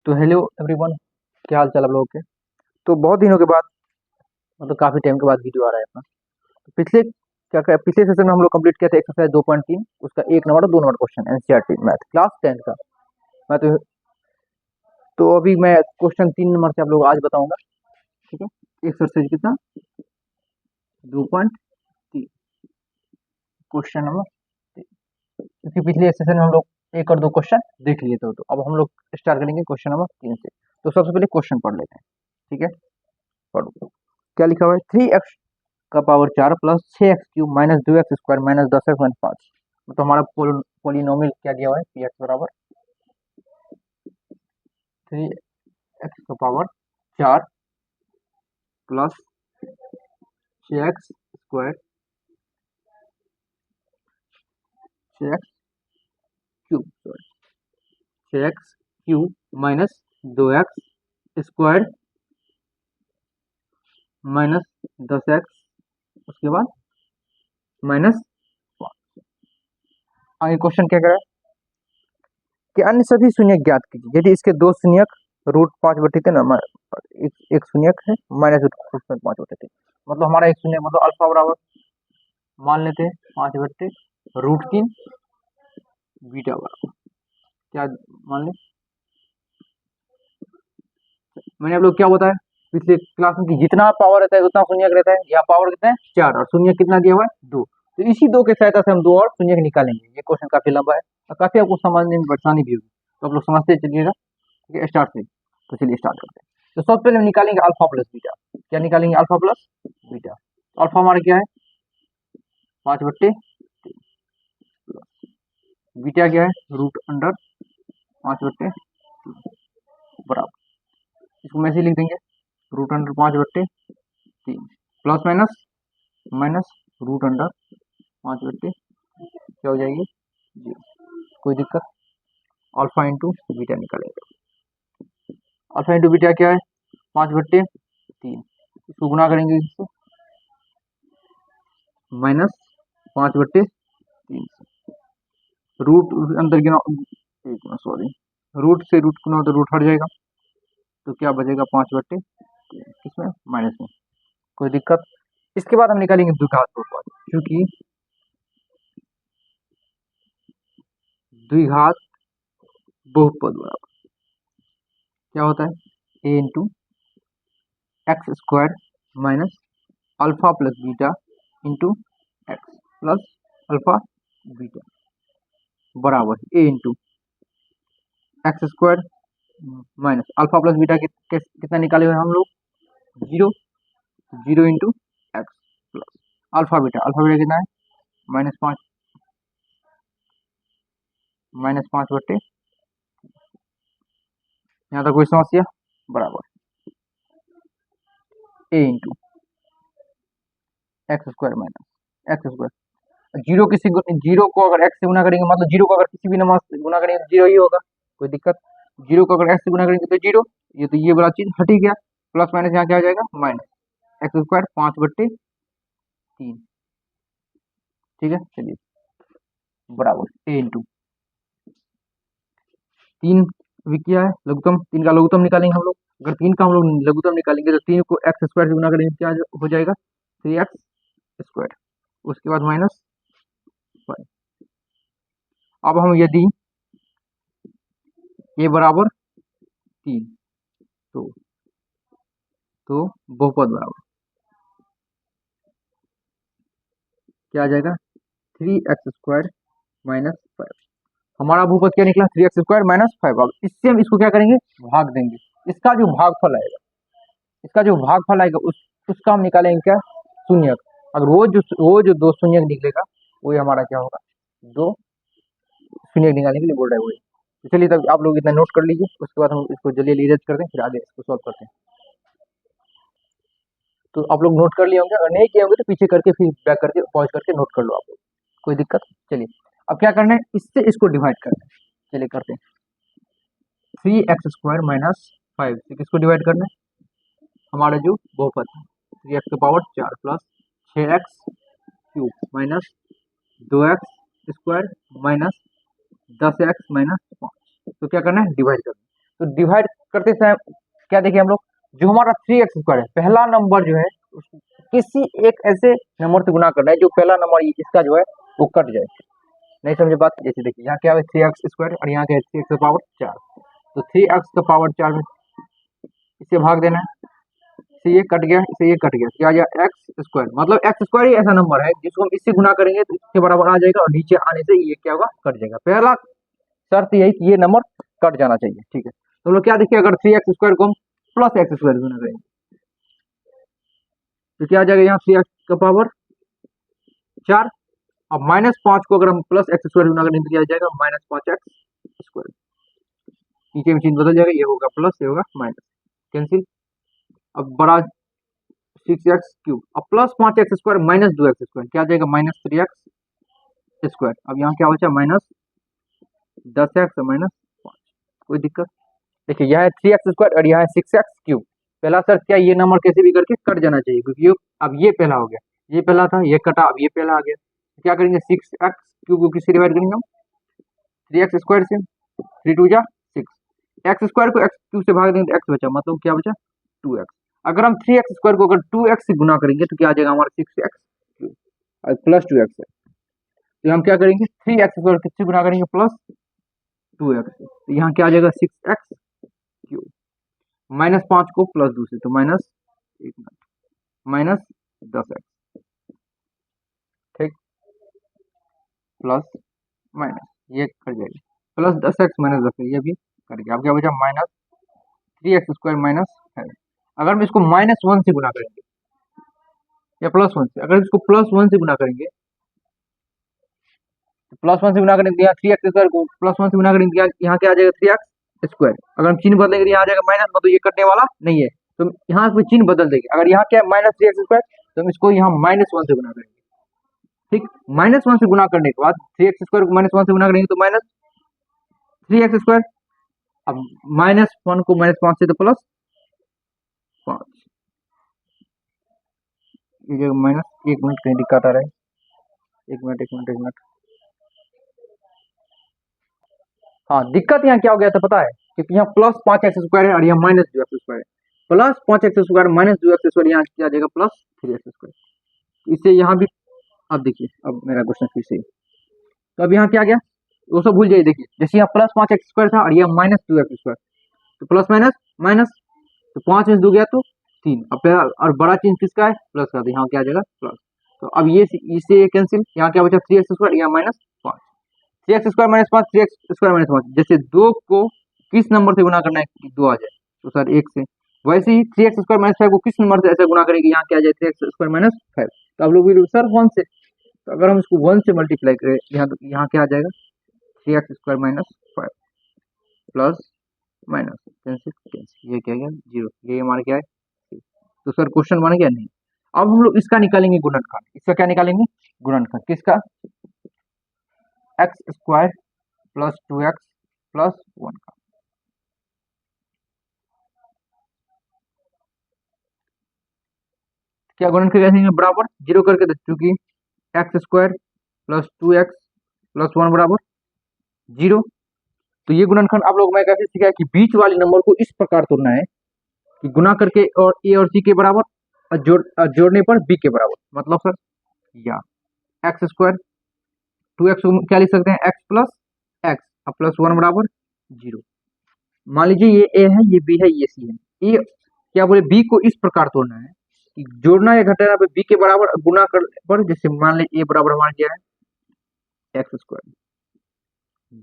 तो hello everyone, क्या हाल चाल आप लोगों के। तो बहुत दिनों के बाद, मतलब काफ़ी टाइम के बाद वीडियो आ रहा है अपना। तो पिछले सेशन में हम लोग कंप्लीट किया था एक्सरसाइज 2.3, उसका 1 नंबर और 2 number question NCERT math class 10 का। मैं तो अभी मैं क्वेश्चन 3 नंबर से आप लोग आज बताऊंगा। ठीक है, एक्सरसाइज कितना 2.3 क्वेश्चन नंबर 3। क्योंकि पिछले सेशन में हम लोग 1 और 2 क्वेश्चन देख लिए थे, तो अब हम लोग स्टार्ट करेंगे क्वेश्चन नंबर 3 से। तो सबसे पहले क्वेश्चन पढ़ लेते हैं। ठीक है, पढ़ो। क्या लिखा हुआ है, 3x का power 4 plus 6x³ minus 2x² minus 10x minus 5। तो हमारा पोलिनोमियल क्या दिया हुआ है, पी एक्स बराबर 3x का power 4 plus 6x² 6x³ minus 2x² minus 10x, उसके बाद माइनस 5। आगे क्वेश्चन क्या कह रहा है कि अन्य सभी शून्यक ज्ञात कीजिए यदि इसके दो शून्यक √5/3 ना एक शून्यक है माइनस √5/3। मतलब हमारा एक शून्यक मतलब अल्फा बराबर मान लेते हैं 5/√3 बीटा बराबर क्या मान ले। मैंने आप लोग क्या बताया पिछले क्लास में कि जितना पावर रहता है उतना शून्यक रहता है। यहाँ पावर कितना है 4 और शून्यक कितना दिया हुआ है 2। तो इसी 2 के सहायता से हम 2 और शून्यक निकालेंगे। ये क्वेश्चन काफी लंबा है और काफी आपको समझने में परेशानी भी होगी, तो आप लोग समझते चलिएगा। ठीक है, स्टार्ट से। तो चलिए स्टार्ट करते हैं। तो सबसे पहले हम निकालेंगे अल्फा प्लस बीटा। क्या निकालेंगे, अल्फा प्लस बीटा। तो अल्फा हमारा क्या है 5/3, बीटा क्या है √5/3 बराबर, इसको मैं ऐसे लिख देंगे √5/3 प्लस माइनस माइनस √5/3 क्या हो जाएगी 0। कोई दिक्कत। अल्फा इंटू बीटा निकालेंगे। अल्फा इंटू बीटा क्या है 5/3, इसको गुना करेंगे इससे माइनस 5/3 रूट अंदर गिना, सॉरी, रूट से रूट गुना तो रूट हट जाएगा, तो क्या बचेगा 5/3 इसमें माइनस में। कोई दिक्कत। इसके बाद हम निकालेंगे द्विघात बहुपद, क्योंकि द्विघात बहुपद बराबर क्या होता है a into x² minus alpha plus beta into x plus alpha beta बराबर a into x² minus alpha plus beta कितना निकाले हुए हम लोग 0, 0 into x plus alpha beta कितना है -5/3। यहाँ तक कोई समस्या बराबर a into x² minus x²। Zero को अगर x से गुना करेंगे, मतलब जीरो को अगर किसी भी नंबर से गुना करेंगे तो जीरो ही होगा। कोई दिक्कत। जीरो को अगर x से गुना करेंगे तो जीरो, ये तो ये वाला चीज हट ही गया। प्लस माइनस यहाँ क्या आ जाएगा माइनस x² 5/3। ठीक है, चलिए बराबर a इंटू 3 क्या है लघुत्तम, 3 का लघुत्तम निकालेंगे हम लोग। अगर 3 का हम लोग लघुत्तम निकालेंगे तो 3 को x² से गुना करेंगे क्या हो जाएगा 3x²। उसके बाद माइनस 5। अब हम यदि a बराबर 3 तो बहुपद बराबर क्या आ जाएगा 3x² माइनस 5। हमारा बहुपद क्या निकला 3x² माइनस 5। अब इससे हम इसको क्या करेंगे भाग देंगे। इसका जो भागफल आएगा उसका हम निकालेंगे क्या शून्यक। अगर वो जो 2 शून्यक निकलेगा वही हमारा क्या होगा 2 शून्यक निकालने के लिए बोल रहा है वही। तो चलिए तब आप लोग इतना नोट कर लीजिए, उसके बाद हम इसको जल्दी जल्दी इरेज करते हैं, फिर आगे इसको सॉल्व करते हैं। तो आप लोग नोट कर लिए होंगे, अगर नहीं किए होंगे तो पीछे करके फिर बैक करके पॉज करके नोट कर लो आप लोग। कोई दिक्कत। चलिए अब क्या करना है, इससे इसको डिवाइड करना है। चलिए करते हैं। 3x² माइनस 5 से किसको डिवाइड करना है, हमारा जो बहुपद है 3x का power 4 plus 6x³ minus 2x² minus 10x minus 5। तो क्या करना है डिवाइड करना है। तो डिवाइड करते समय क्या देखें हम लोग, जो हमारा 3x² है, पहला नंबर जो है उसको किसी एक ऐसे नंबर से गुना करना है जो पहला नंबर इसका जो है वो कट जाए। नहीं समझे बात? जैसे देखिए यहाँ क्या है 3x² और यहाँ क्या है 3x का पावर 4, तो 3x का पावर 4 में इसे भाग देना है, इसे ये कट गया, इसे ये कट गया, क्या आ गया x², मतलब x² ही ऐसा नंबर है जिसको हम इससे गुना करेंगे तो इसके बराबर आ जाएगा और नीचे आने से ये क्या होगा, कट जाएगा। पहला शर्त यही कि ये नंबर कट जाना चाहिए, ठीक है। तो हम लोग क्या देखिए, अगर 3x² को हम प्लस x² गुना करेंगे तो क्या आ जाएगा, यहाँ 3x का पावर 4, अब -5 को अगर हम प्लस x² गुना करेंगे तो क्या आ जाएगा, -5x², नीचे में चिन्ह बदल जाएगा, ये होगा प्लस, ये होगा माइनस, कैंसिल। अब बड़ा 6x³ अब प्लस 5x² माइनस 2x², क्या आ जाएगा, -3x²। अब यहाँ क्या बचा, -10x और -5, कोई दिक्कत? देखिए यह है 3x² और यह है 6x³। पहला शर्त क्या, ये नंबर कैसे भी करके कट जाना चाहिए, क्योंकि अब ये पहला हो गया, ये पहला था, ये कटा, अब ये पहला आ गया, तो क्या करेंगे 6x³ को किससे डिवाइड करेंगे हम, 3x² से, 3 2 जा 6, x² को x³ से भाग देंगे तो x बचा, मतलब क्या बचा 2x। अगर हम 3x² को अगर 2x से गुना करेंगे तो क्या आ जाएगा हमारा 6x³ और प्लस 2x है, तो हम क्या करेंगे 3x² किससे गुना करेंगे, प्लस 2x, तो यहाँ क्या आ जाएगा 6x³ -5 को प्लस 2 से, तो -10x, ठीक, प्लस माइनस ये कट जाएगा, प्लस 10x -10 ये भी कट गया। अब क्या बचा, -3x² -5। अगर हम इसको -1 से गुना करेंगे या +1 से, अगर इसको +1 से गुना करेंगे तो +1 से गुना करेंगे तो यहाँ 3x² को +1 से गुना करेंगे यहाँ क्या आ जाएगा 3x²। अगर हम चिन्ह बदलेंगे तो यहाँ आ जाएगा माइनस, मतलब ये कटने वाला नहीं है, तो यहाँ पे चिन्ह बदल देंगे। अगर यहाँ क्या है -3x² तो हम इसको यहाँ -1 से गुना करेंगे, ठीक। -1 से गुना करने के बाद 3x² को -1 से गुना करेंगे तो -3x², अब -1 को -5 से तो +5, माइनस, 1 मिनट कहीं दिक्कत आ रहा है, 1 मिनट। हाँ, दिक्कत यहाँ क्या हो गया था पता है, क्योंकि यहाँ +5x² है और यहाँ -2x² है, +5x² -2x² यहाँ क्या आ जाएगा +3x², इससे यहाँ भी, अब देखिए अब मेरा क्वेश्चन फिर से, तो अब यहाँ क्या गया वो सब भूल जाइए। देखिए जैसे यहाँ +5x² था और यहाँ -2x², तो प्लस माइनस माइनस, तो 5 में 2 गया तो 3, अब और बड़ा चिन्ह किसका है, प्लस का, तो यहाँ क्या आ जाएगा प्लस। तो अब ये इससे कैंसिल, यहाँ क्या बचा 3x², यहाँ -5, 3x² -5, 3x² -5, जैसे 2 को किस नंबर से गुना करना है 2 आ जाए तो सर 1 से, वैसे ही 3x² -5 को किस नंबर से ऐसा गुना करेंगे, यहाँ क्या आ जाए 3x² -5, तो अब लोग भी सर 1 से, तो अगर हम इसको 1 से मल्टीप्लाई करें यहाँ क्या आ जाएगा 3x² -5 प्लस माइनस, कैंसिल, ये क्या गया 0, ये हमारा क्या है, तो सर क्वेश्चन बन गया नहीं। अब हम लोग इसका निकालेंगे गुणनखंड, इसका क्या निकालेंगे गुणनखंड, किसका, x² + 2x + 1 का। क्या गुणनखंड कैसे बराबर 0 करके, तो चूंकि x² + 2x + 1 बराबर 0, तो ये गुणनखंड आप लोग मैं कैसे सीखा है कि बीच वाले नंबर को इस प्रकार तोड़ना है कि गुना करके और a और c के बराबर और जोड़ने पर b के बराबर, मतलब सर या x² 2x को क्या लिख सकते हैं x + x और +1 बराबर 0। मान लीजिए ये a है, ये b है, ये c है, a क्या बोले b को इस प्रकार तोड़ना है कि जोड़ना या घटाना पे b के बराबर गुना कर पर, जैसे मान ले a बराबर हमारा क्या है x²,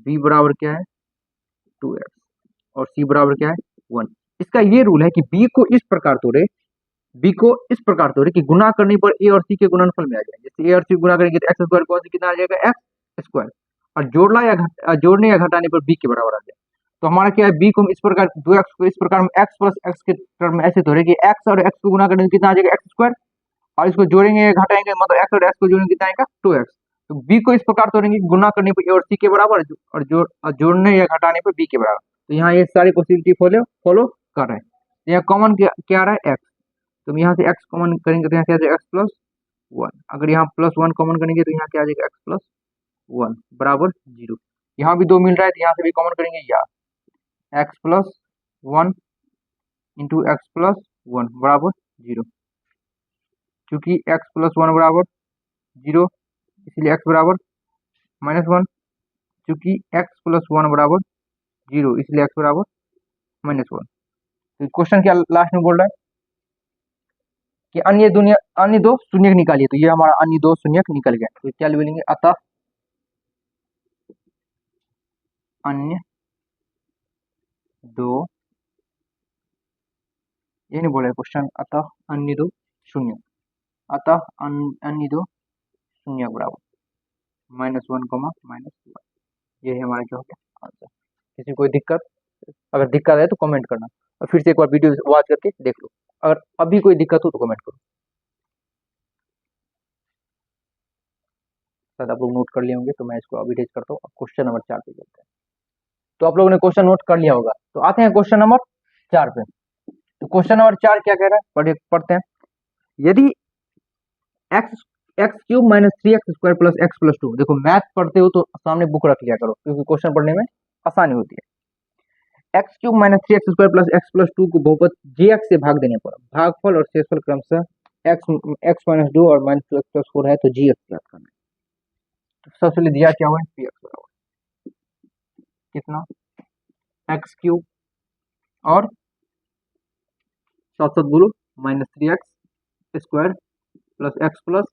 b बराबर क्या है 2x और c बराबर क्या है 1। इसका ये रूल है कि b को इस प्रकार तोड़े, b को इस प्रकार तोड़े कि गुना करने पर a और c के गुणनफल में आ जाए, जैसे a और c गुना करेंगे तो x² कौन से कितना आ जाएगा x², और जोड़ने या घटाने पर b के बराबर आ जाए। तो हमारा क्या है b को हम इस प्रकार 2x को इस प्रकार हम x + x के टर्म में ऐसे तोड़े कि x और x को गुना करेंगे कितना आ जाएगा x², और इसको जोड़ेंगे या घटाएंगे मतलब x और x को जोड़ेंगे कितना आएगा 2x। तो b को इस प्रकार तोड़ेंगे गुना करने पर a और c के बराबर और जोड़ने या घटाने पर b के बराबर। तो यहाँ ये सारी पॉसिबिलिटी फॉलो कर रहे हैं। यहाँ कॉमन क्या आ रहा है x, तो यहाँ से x कॉमन करेंगे तो यहाँ क्या आ जाएगा x + 1, अगर यहाँ +1 कॉमन करेंगे तो यहाँ क्या आ जाएगा x + 1 बराबर 0। यहाँ भी 2 मिल रहा है तो यहाँ से भी कॉमन करेंगे या x + 1 इंटू एक्स प्लस 1 बराबर 0। चूंकि x प्लस 1 बराबर 0 इसलिए x बराबर -1। चूंकि x प्लस 1 बराबर 0 इसलिए x बराबर -1। तो क्वेश्चन क्या लास्ट में बोल रहा है कि अन्य दो शून्यक निकालिए। तो ये हमारा अन्य दो शून्यक निकल गया। तो क्या बोलेंगे, अतः अन्य दो, ये नहीं बोला क्वेश्चन, अतः अन्य दो शून्य, अतः अन्य दो शून्य बराबर -1, -1। ये है हमारा क्या हो गया आंसर। किसी कोई दिक्कत, अगर दिक्कत है तो कमेंट करना और फिर से एक बार वीडियो वॉच करके देख लो। अगर अभी कोई दिक्कत हो तो कमेंट करो। शायद आप लोग नोट कर लिए होंगे, तो मैं इसको अभी टेस्ट करता हूँ। क्वेश्चन नंबर 4 पे चलते हैं। तो आप लोगों ने क्वेश्चन नोट कर लिया होगा, तो आते हैं क्वेश्चन नंबर 4 पे। तो क्वेश्चन नंबर 4 क्या कह रहा है, पढ़ते हैं। यदि x cube minus 3x square plus x plus 2, देखो मैथ पढ़ते हो तो सामने बुक रख लिया करो, क्योंकि क्वेश्चन पढ़ने में आसानी होती है। X cube minus 3x square plus x plus 2 को बहुपद gx से भाग देने पर भागफल और शेषफल क्रमशः x माइनस 2 और माइनस 2x प्लस 4 है, तो gx ज्ञात करना है। तो सबसे पहले दिया क्या हुआ है, px बराबर कितना, एक्स क्यूब और साथ साथ बोलो -3x square plus x plus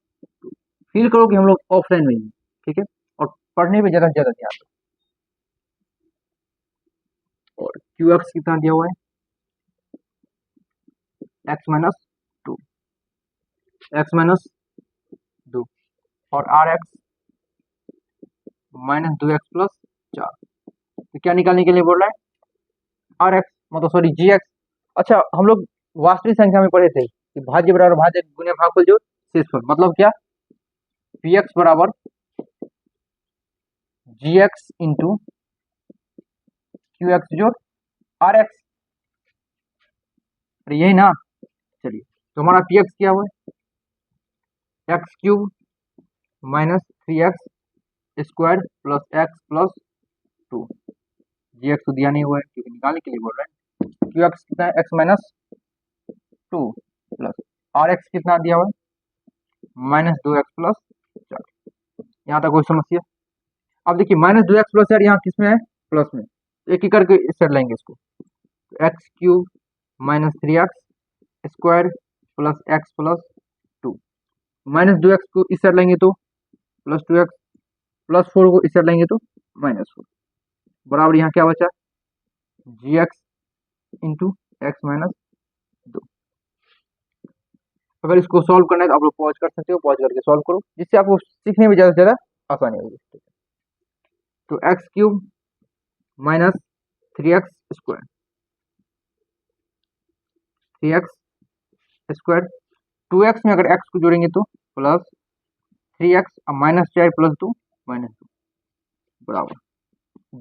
2। Feel करो कि हम लोग ऑफलाइन में ही, ठीक है, और पढ़ने पे ज्यादा से ज्यादा ध्यान दो। और क्यू एक्स कितना दिया हुआ है, x माइनस 2, x-2 और आर एक्स -2x प्लस 4। तो क्या निकालने के लिए बोल रहा है, आर एक्स मतलब सॉरी जी एक्स। अच्छा, हम लोग वास्तविक संख्या में पढ़े थे कि भाज्य बराबर भाज्य गुणे भागफल जोड़ शेषफल, मतलब क्या, पी एक्स बराबर जी एक्स इंटू क्यू एक्स जोड़ आर एक्स, यही ना। चलिए, तो हमारा पी एक्स क्या हुआ है, x cube minus 3x square plus x plus 2। जी एक्स तो दिया नहीं हुआ है क्योंकि निकालने के लिए बोल रहे हैं। क्यू एक्स कितना है, x minus 2 plus r x कितना दिया हुआ है, -2x प्लस 4। यहाँ तक कोई समस्या। अब देखिए -2x प्लस 4 यहाँ किस में है, प्लस में, एक एक करके इस साइड लाएंगे इसको। X cube minus 3x square plus x plus 2, -2x को इस साइड लाएंगे तो प्लस 2x, प्लस 4 को इस साइड लाएंगे तो -4 बराबर यहाँ क्या बचा, जी एक्स इंटू एक्स माइनस 2। अगर इसको सॉल्व करना है तो आप लोग पॉज कर सकते हो, पॉज करके सॉल्व करो, जिससे आपको सीखने में ज़्यादा से ज़्यादा आसानी होगी। तो x cube minus 3x square, 3x square 2x में अगर x को जोड़ेंगे तो प्लस 3x माइनस 4 प्लस 2 -2 बराबर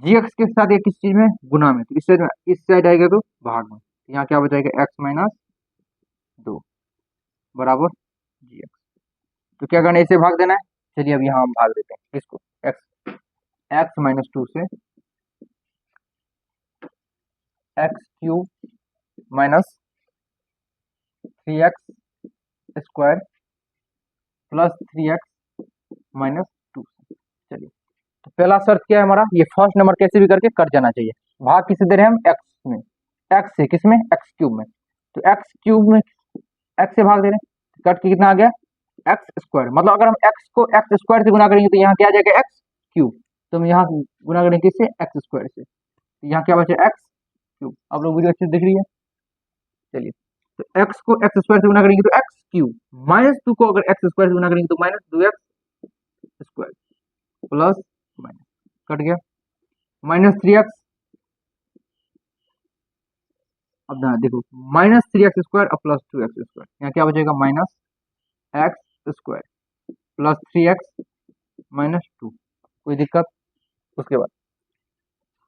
जी एक्स के साथ ये किस चीज में, गुना में, तो इस साइड आएगा तो भाग में, तो यहाँ क्या बचाएगा, x माइनस 2 बराबर जी एक्स। तो क्या करना है, इसे भाग देना है। चलिए अब यहाँ हम भाग देते हैं किसको, x माइनस 2 से x cube minus 3x square plus 3x minus 2। चलिए, तो पहला शर्त क्या है हमारा, ये फर्स्ट नंबर कैसे भी करके कट जाना चाहिए। भाग किसे दे रहे हैं हम, x में, x से किस में, x क्यूब में, तो x क्यूब में x से भाग दे रहे हैं, कट के कितना आ गया, x स्क्वायर, मतलब अगर हम x को x स्क्वायर से गुना करेंगे तो यहाँ क्या आ जाएगा, x क्यूब, तो हम यहाँ गुना करेंगे किससे, x स्क्वायर से, तो यहाँ क्या बचा, x क्यूब। आप लोग वीडियो अच्छे से दिख रही है। चलिए, तो x को x स्क्वायर से गुना करेंगे तो x क्यूब, -2 को अगर x स्क्वायर से गुना करेंगे तो -2x square plus minus, cut गया, -3x, अब देखो -3x स्क्वायर और प्लस 2x स्क्वायर, यहाँ क्या बचेगा, -x स्क्वायर प्लस 3x -2। कोई दिक्कत, उसके बाद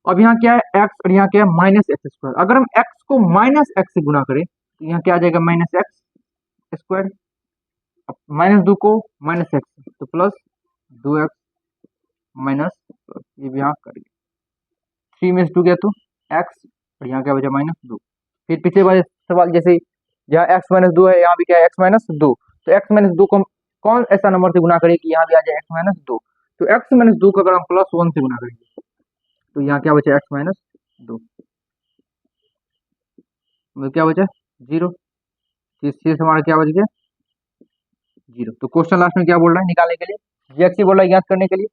अब यहाँ क्या है, x और यहाँ क्या है, -x स्क्वायर। अगर हम x को -x से गुना करें तो यहाँ क्या आ जाएगा, -x स्क्वायर, -2 को -x तो प्लस 2x माइनस, ये भी यहाँ कर 3 में से 2 गया तो x और यहाँ क्या बचा -2। फिर पिछले वाले सवाल जैसे यहाँ x-2 है, यहाँ भी क्या है x-2। तो x-2 को हम कौन ऐसा नंबर से गुना करें कि यहाँ भी आ जाए x-2। तो x-2 को अगर हम +1 से गुना करेंगे तो यहाँ क्या बचा x-2, मतलब क्या बचा 0। इससे हमारा क्या बच गया 0। तो क्वेश्चन लास्ट में क्या बोल रहा है निकालने के लिए, जीएक्सी बोल रहा है ज्ञात करने के लिए,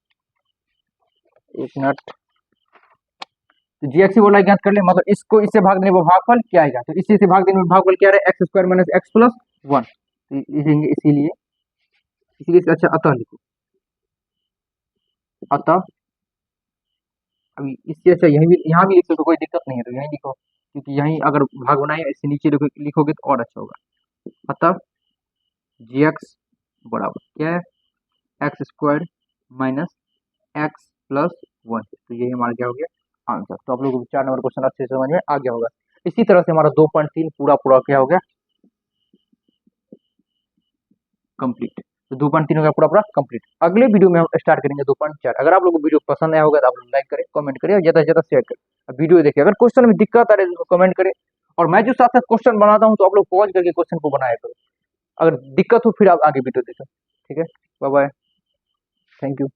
एक मिनट। तो जीएक्सी बोल रहा है ज्ञात कर ले, मतलब इसको इससे भाग देने पर भागफल क्या आएगा, तो इसी से भाग देने पर भागफल क्या है x² - x+1। इसीलिए अच्छा अतः लिखो, अतः अभी इससे अच्छा यहीं भी यहाँ भी लिख सकते, कोई दिक्कत नहीं है, तो यहीं लिखो, क्योंकि यहीं अगर भाग बनाए इससे नीचे लिखोगे तो और अच्छा होगा। अतः gx बराबर क्या है x² - x+1। तो यही हमारा क्या हो गया आंसर। तो आप लोगों को 4 नंबर क्वेश्चन अच्छे से समझ में आ गया होगा। इसी तरह से हमारा 2.3 पूरा क्या हो गया कंप्लीट। तो 2.3 हो गया पूरा कंप्लीट। अगले वीडियो में हम स्टार्ट करेंगे 2.4। अगर आप लोगों को वीडियो पसंद आया होगा तो आप लोग लाइक करें, कमेंट करें और ज्यादा से ज्यादा शेयर करें। अब वीडियो देखिए, अगर क्वेश्चन में दिक्कत आ रही है तो कमेंट करें, और मैं जो साथ साथ क्वेश्चन बनाता हूँ तो आप लोग पॉज करके क्वेश्चन को बनाया करो। अगर दिक्कत हो फिर आप आगे वीडियो देखें। ठीक है, बाय बाय, थैंक यू।